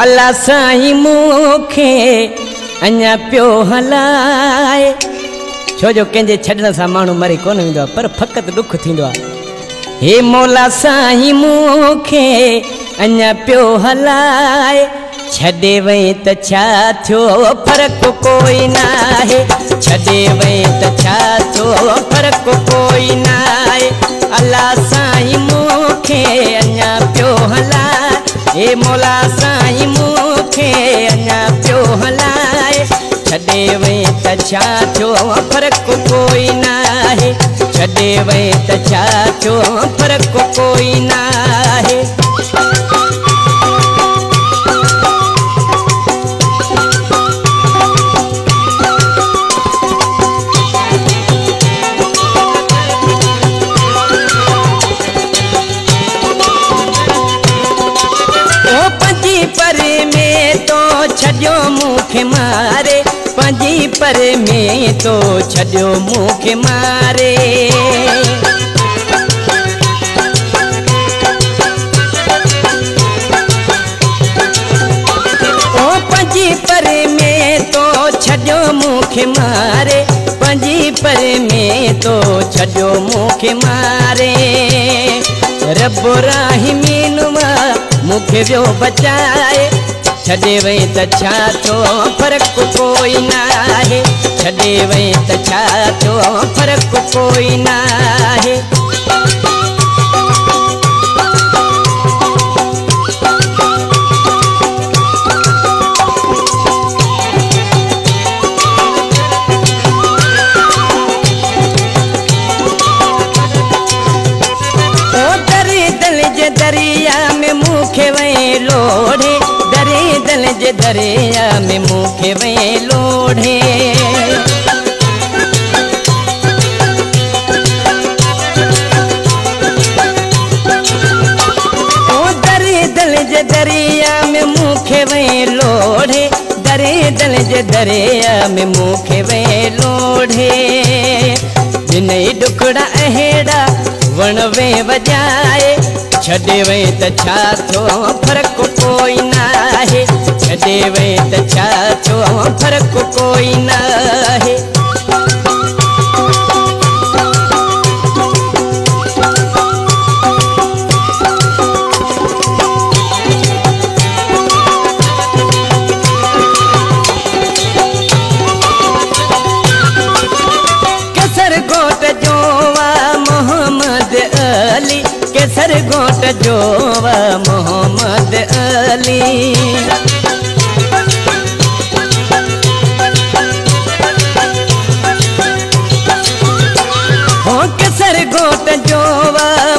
अल्लाह साईं मूंखे अञा पियो हलाए। छो जो कंहिंजे छॾण सां माण्हू मरी कोन वेंदो आहे, पर फ़क़ति ॾुख थींदो आहे। हे मौला साईं मूंखे अञा पियो हलाए, छॾे वई त छा थियो फ़र्क़ु कोई न आहे। छॾे वई त छा थियो फ़र्क़ु कोई न आहे। अल्लाह साईं मूंखे अञा पियो हलाए, हे मौला साईं मूंखे अञा पियो हलाए। छॾे वई त छा थियो फ़र्क़ु कोई न आहे। छॾे वई त छा थियो फ़र्क़ु कोई न आहे। पर में तो छॾियो मूंखे मारे, पंजी पर में तो छॾियो मूंखे मारे। ओ पंजी पर में तो छॾियो मूंखे मारे, पंजी पर में तो छॾियो मूंखे मारे। रब राहिमीन मूंखे वियो बचाए, छॾे वई त छा थियो फ़र्क़ु कोई न आहे। छॾे वई त छा थियो फ़र्क़ु कोई न आहे। दरिया में मूंखे वई लोढ़े, दल जे दरिया में मूंखे वई लोढ़े। ओ दल जे दरिया में मूंखे वई लोढ़े, दल जे दरिया में मूंखे वई लोढ़े। जिनई ॾुकड़ा अहिड़ा वण वे वॼाए, छॾे वई त छा थियो फ़र्क़ु कोई न आहे। छॾे वई त छा थियो फ़र्क़ु कोई न आहे। केसर घोट जो मोहम्मद अली, केसर घोट जो मोहम्मद अली। हो केसर घोट जो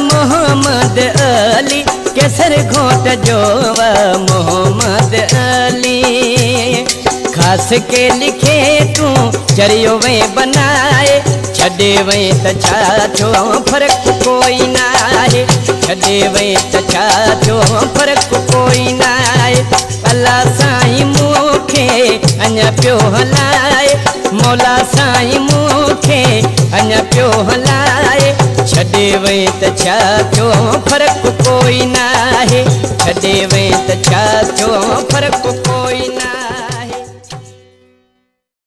मोहम्मद अली, केसर घोट जो मोहम्मद अली। खास के लिखे तू चरियो वे बनाए, छॾे वई त छा थियो फ़र्क़ु कोई न आहे। छॾे वई त छा थियो फ़र्क़ु कोई न आहे। अल्लाह साईं मूंखे अञा पियो हलाए, मौला साईं मूंखे अञा पियो हलाए। छॾे वई त छा थियो फ़र्क़ु कोई न आहे। छॾे वई त छा थियो फ़र्क़ु कोई न आहे।